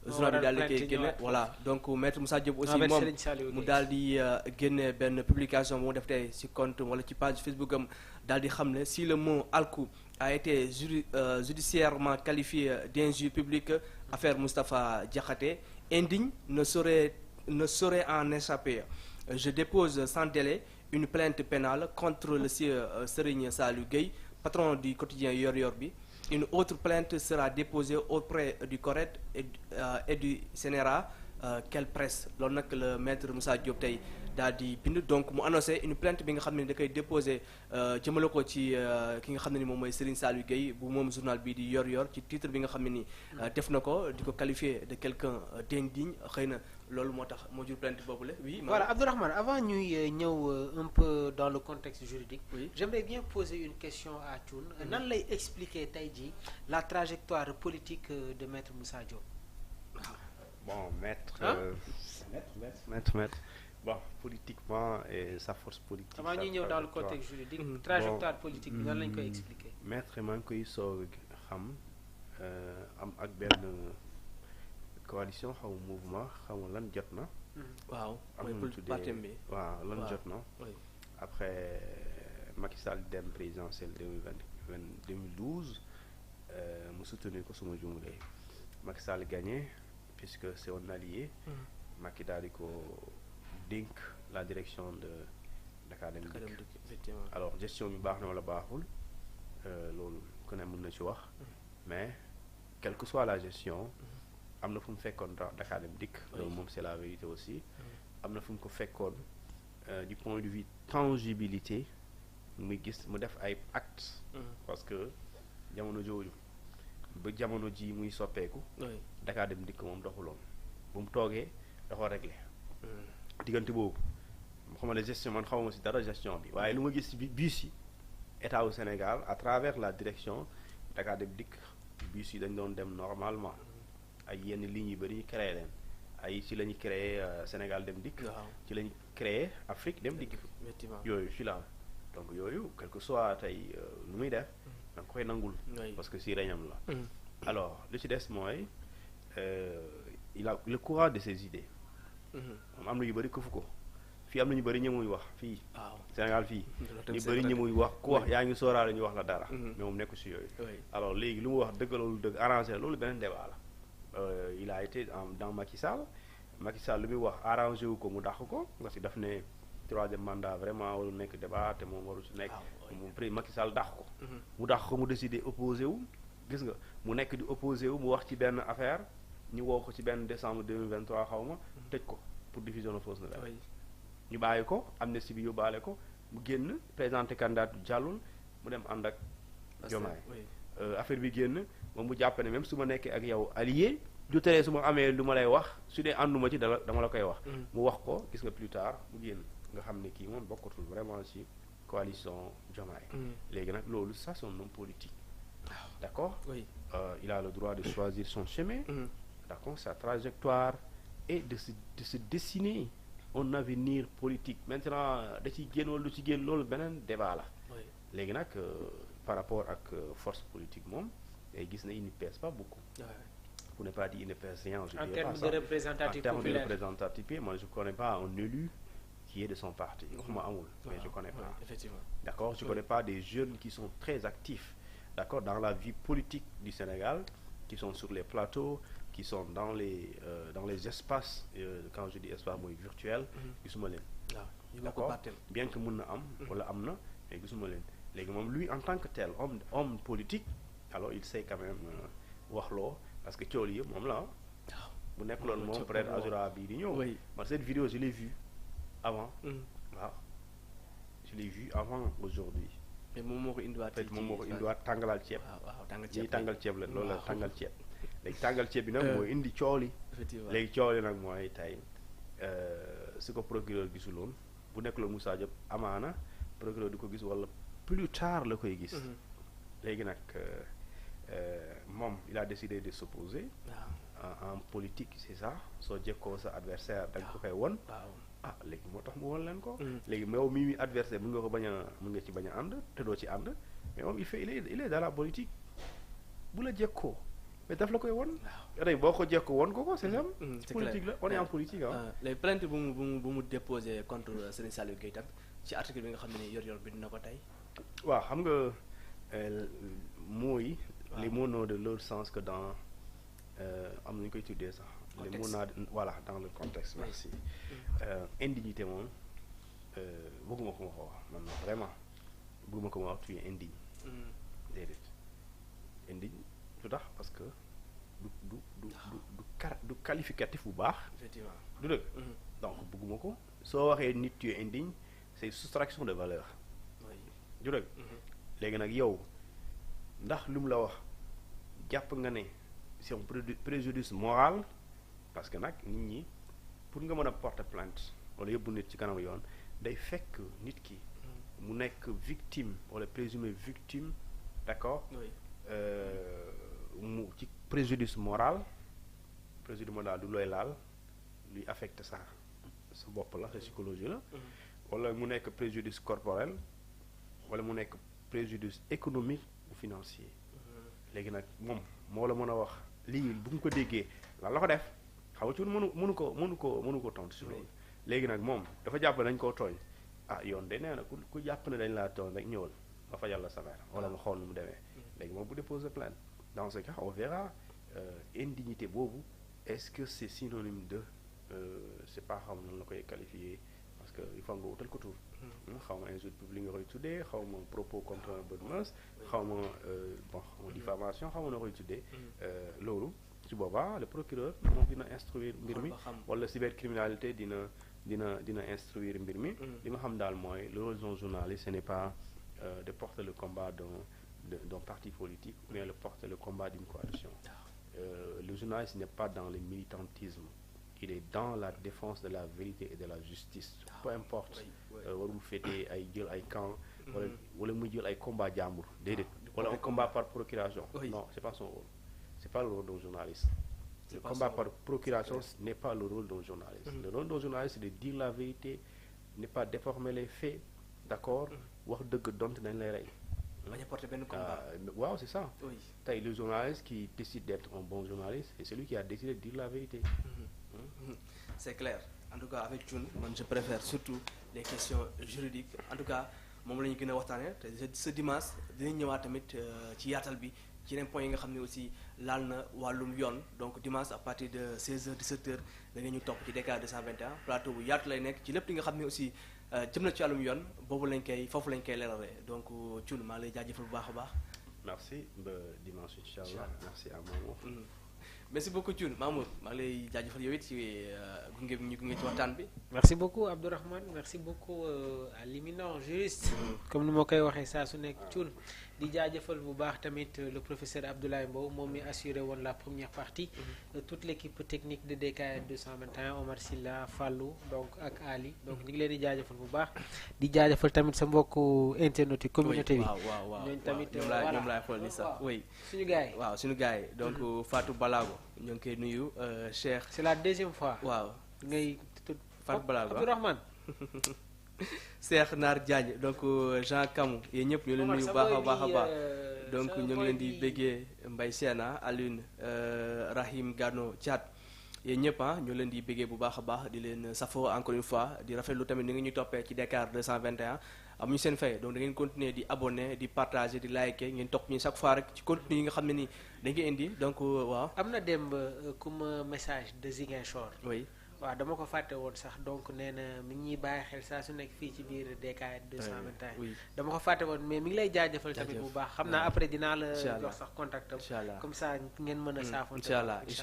journal bi daal di koy génne voilà donc maître Moussa Diop aussi moom mu daal di génne benn publication bu mu def tey ci compte wala ci page Facebook am daal di xam ne si le mot alku a été judiciairement qualifié d'injure publique, affaire Moustapha Diakhaté, indigne ne saurait en échapper. Je dépose sans délai une plainte pénale contre le sieur Serigne Saliou Gueye, patron du quotidien Yor Yor bi. Une autre plainte sera déposée auprès du CORED et du CNRA. Quelle presse loolu nag le maître Moussa Diop tey daal di bind donc mu annoncé une plainte bi nga xam ne da koy déposé jëmale ko ci ki nga xam ne ni moom mooy Serigne Saliou Gueye bu moom journal bi di Yor Yor ci titre bi nga xam ne ni def na ko di ko qualifié de quelqu'un d'indigne xëy na loolu moo tax moo jur plainte boobule oui. Voilà Abdourahmane avant ñuy ñëw un peu dans le contexte juridique. Oui. J'aimerais bien poser une question à Thioune. Nan lay expliquer tey jii la trajectoire politique de maître Moussa Diop. Bon, maître, bon, politiquement et sa force politique. Avant ñuy ñëw dans le contexte juridique. Trajectoire politique bi nan lañ koy expliquer. Maître maa ngi koy soog xam am ak benn coalition xaw ma mouvement xaw ma lan jot na. waaw am na tuddee partem bi waaw lan jot na. après Macky Sall dem présidentielle 2012 mu soutenir ko suma jumulee Macky Sall gagné. Puisque c'est un allié, Macky daal di ko dénk la direction de Dakar Dem Dikk. Alors gestion bi baax na wala baaxul loolu ku ne mën na ci wax mais quelle que soit la gestion am na fu mu fekkoon Dakar Dem Dikk. loolu moom c'est la vérité aussi. am na fu mu ko fekkoon du point de vue tangibilité muy gis mu def ay actes. parce que jamono jooju ba jamono ji muy soppeeku. Dakar Dem Dikk moom doxuloon bu mu toogee dafa réglé. diggante boobu xam ne gestion man xawma ci dara gestion bi waaye lu ma gis bi bus yi état au Sénégal à travers la direction Dakar Dem Dikk bus yi dañ doon dem normalement ay yenn lignes yu bëri ñu créé leen ay ci la ñu créé Sénégal Dem Dikk. ci la ñu créé Afrique Dem Dikk. yooyu ci la donc yooyu quel que soit tey lu muy def da nga koy nangul. parce que ci reñam la. alors lu ci des mooy. Il a le courage de ses idées. moom am na yu bëri këfu ko fii am na ñu bëri ñemuy wax fii. Sénégal fii. ñu bëri ñemuy wax ku wax yaa ngi sóoraale ñu wax la dara. mais moom nekku si yooyu. alors léegi lu mu wax dëgg loolu dëgg arrangé loolu beneen débat la. il a été dans Macky Sall lu muy wax arrangé wu ko mu dàq ko parce que daf ne troisième mandat vraiment waru nekk débat te moom waru si nekk. mu prix Macky Sall dàq ko. mu dàq ko mu décidé opposé wu. gis nga mu nekk di opposé wu mu wax ci benn affaire ñu woo ko ci benn décembre 2023 xaw ma tëj ko pour diffusion de fausse nouvelle. ñu bàyyi ko amnistie bi yóbbaale ko mu génn présenté candidat jàllul mu dem ànd ak Diomaye. affaire bi génn moom mu jàpp ne même su ma nekkee ak yow allié du tere su ma amee lu ma lay wax su dee ànduma ci dama la koy wax. mu wax ko gis nga plus tard mu génn nga xam ne kii moom bokkatul vraiment ci coalition Diomaye. léegi nag loolu ça c'est un homme politique. D'accord. Il a le droit de choisir son chemin. D'accord, sa trajectoire et de se dessiner un avenir politique. Maintenant da ciy génn wala du ci génn loolu beneen débat la. léegi nag par rapport ak force politique moom day gis ne il ne pèse pas beaucoup. Pour ne pas dire il ne pèse rien. En termes de représentativité populaire. En termes de représentativité, moi je connais pas un élu qui est de son parti. Waxuma amul, mais je connais pas. Effectivement. D'accord, je connais pas des jeunes qui sont très actifs. D'accord, dans la vie politique du Sénégal, qui sont sur les plateaux, qui sont dans les espaces, quand je dis espace mooy virtuel, gisuma leen. D'accord, bien que mun na am wala am na mais gisuma leen. léegi moom lui en tant que tel homme politique alors il sait quand même wax loo parce que coow li yëpp moom la bu nekk loolu moom peut-être Azura bii di ñëw. man cette vidéo je l'ai vue avant. waaw je l'ai vue avant aujourd'hui. mais moom moo ko indiwaat peut-être moom moo ko indiwaat tàngalal ceeb. waaw tàngal ceeb la loolu la tàngal ceeb. léegi tàngal ceeb bi nag mooy indi coow li. léegi coow li nag mooy tey su ko procureur gisuloon bu nekk la Moussa Diop amaana procureur di ko gis wala plus tard la koy gis. léegi nag moom il a décidé de s'opposer. en politique c'est ça soo jekkoo sa adversaire da nga ko koy won. léegi moo tax mu won leen ko. léegi yow mii adversaire mën nga ci bañ a ànd te doo ci ànd mais moom il est dans la politique bu la jekkoo mais daf la koy won. waaw boo ko jekko woon ko c'est ça. c'est politique la on est en politique ah. les plaintes bu mu déposé contre Serigne Saliou Gueye tam ci article bi nga xam ne ni yor bind na ko tey. waaw xam nga mots yi. les mots n'ont de l'autre sens que dans am nañu koy tuddee sax. les mots voilà dans le contexte. merci indignité moom bëgguma ko ma ko wax man vraiment bëgguma ko ma wax tu es indigne. déedéet indigne lu tax parce que du qualificatif bu baax. effectivement du dëgg. donc bëgguma ko soo waxee nit tu es indigne c'est soustraction de valeur. du dëgg. léegi nag yow ndax lu mu la wax jàpp nga ne c'est un préjudice moral parce que nag nit ñi pour nga mën a porter plainte wala yóbbu nit ci kanam yoon day fekk nit ki mu nekk victime wala présumé victime d'accord. mu ci préjudice moral du looy laal luy affecté sa bopp la sa psychologie la. wala mu nekk préjudice corporel wala mu nekk préjudice économique ou financier. léegi nag moom moo la mën a wax lii bu mu ko déggee lan la ko def xaw ci mënu ko tontu si loolu. léegi nag moom dafa jàpp ne dañ koo tooñ yoon de nee na ku jàpp ne dañ laa tooñ rek ñëwal nga fajal la salaire wala nga xool nu mu demee. léegi moom bu déposer plainte dans ce cas on verra indignité boobu est-ce que c'est synonyme de c'est pas xam nan la koy qualifier parce que il faut nga wutal ko tur. xaw ma injure publique nga koy tuddee xaw ma propos contre un bon mœurs xaw ma diffamation xaw ma na koy tuddee. loolu su boobaa le procureur moom dina instruire mbir mi wala cybercriminalité dina instruire mbir mi. li nga xam daal mooy le rôle d'un journaliste ce n'est pas de porter le combat d'un parti politique ou bien de porter le combat d'une coalition. Le journaliste n'est pas dans le militantisme. Il est dans la défense de la vérité et de la justice. Peu importe warul féetee ay jël ay camp wala muy jël ay combat jàmbur déedéet wala un combat par procuration. Non, c'est pas son rôle. C'est pas le rôle d'un journaliste. Le combat par procuration n'est pas le rôle d'un journaliste. Le rôle d'un journaliste c'est de dire la vérité, ne pas déformer les faits, d'accord, wax dëgg donte dañ lay rey. bañ a porter benn combat. Waaw, c'est ça. Tey le journaliste qui décide d'être un bon journaliste c'est celui qui a décidé de dire la vérité. C'est clair. En tout cas avec Thioune man je préfère surtout les questions juridiques en tout cas moom la ñu gën a waxtaanee te ce dimanche dinañ ñëwaat tamit ci yaatal bi ci yeneen points yi nga xam ne aussi laal na wàllum yoon donc dimanche à partir de 16h 17h da ngeen ñu topp ci DK 221 plateau bu yaatu lay nekk ci lépp li nga xam ne aussi jëm na ci wàllum yoon foofu lañ koy leeralee donc Thioune maa lay jaajëfal bu baax a baax. Merci ba dimanche inchallah. Merci à Mamour. Merci beaucoup Thioune Mamour maa ngi lay jaajëfal yow it ci gunge bi ñu gunge ci waxtaan bi. merci beaucoup Abdourahmane merci beaucoup à l'éminent juriste. comme ni ma koy waxee saa su nekk Thioune di jaajëfal bu baax tamit le professeur Abdoulaye Mbow moom mi assuré woon la première partie. toute l'équipe technique de DKR 221 Omar Silla Fallou donc ak Ali donc ñu ngi leen di jaajëfal bu baax di jaajëfal tamit sa mbokku internet yi communauté bi. waaw ñooñu tamit ñoom laay xool ni sax oui. suñu gars yi waaw suñu gars yi donc Fatou Balago ñoo ngi koy nuyu Cheikh. c'est la deuxième fois. waaw ngay tudd Fatou Balago Abdourahmane. Cheikh Naar Diagne donc Jean Kamou yéen ñëpp ñu leen nuyu baax a baax donc ñu ngi leen di béggee Mbaye Sena Alioune Rahim Gano Thiat yéen ñëpp ñu leen di béggee bu baax a baax di leen safoo encore une fois di rafetlu tamit ni nga ñu toppee ci Dakar 221 amuñu seen fay donc da ngeen continuer di abonner di partager di liker ngeen topp ñu chaque fois rek ci contenu yi nga xam ne ni da ngeen indi donc waaw. am na démb comme message de Ziguinchor. oui. waaw dama ko fàtte woon sax donc nee na mi ngi ñuy bàyyi xel saa su nekk fii ci biir DKR 221. oui dama ko fàtte woon mais mi ngi lay jaajëfal tamit bu baax. xam naa après dinaa la jox sax contact am. incha allah comme ça ngeen mën a saafoon. incha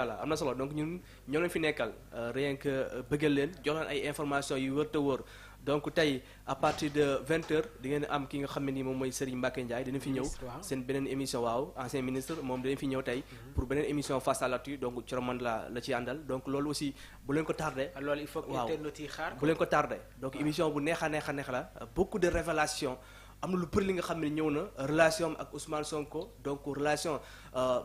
allah am na solo donc ñun ñoo leen fi nekkal rien que bëggal leen jox leen ay informations yu wër te wër. donc tey à partir de 20h di ngeen am ki nga xam ne nii moom mooy Serigne Mbacké Ndiaye dina fi ñëw seen beneen émission waaw ancien ministre moom dina fi ñëw tey pour beneen émission face à l'actu donc Thioromane la ci àndal donc loolu aussi bu leen ko tardé. loolu il faut que internautes yi xaar bu leen ko tardé donc émission bu neex a neex la beaucoup de révélations am na lu bëri li nga xam ne ñëw na relation ak Ousmane Sonko donc relation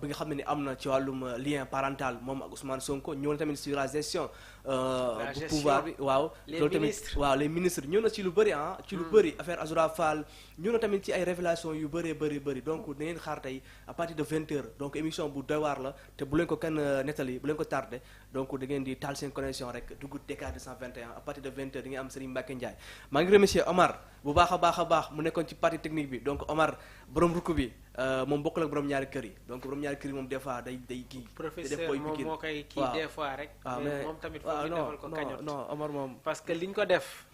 bi nga xam ne ni am na ci wàllum lien parental moom ak Ousmane Sonko ñëw na tamit sur la gestion bu pouvoir bi waaw loolu tamit waaw les ministres ñëw na ci lu bëri ci lu bëri affaire Azoura Fall ñëw na tamit ci ay révélations yu bëri donc da ngeen xaar tey à partir de 20h donc émission bu doy waar la te bu leen ko kenn nettali bu leen ko tardé donc da ngeen di taal seen connexion rek dugg Dakar 221 à partir de 20h di nga am Serigne Mbacké Ndiaye maa ngi remercier Omar bu baax a baax mu nekkoon ci partie technique bi donc Omar borom rukk bi moom bokkul ak borom ñaari kër yi donc borom ñaari kër yi moom des fois day kii. professeur moom moo koy kii des fois rek. mais moom tamit foog ñu defal ko kañot non Omar moom. parce que liñ ko def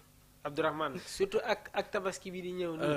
Abdourahmane surtout ak tabaski bi di ñëw nii.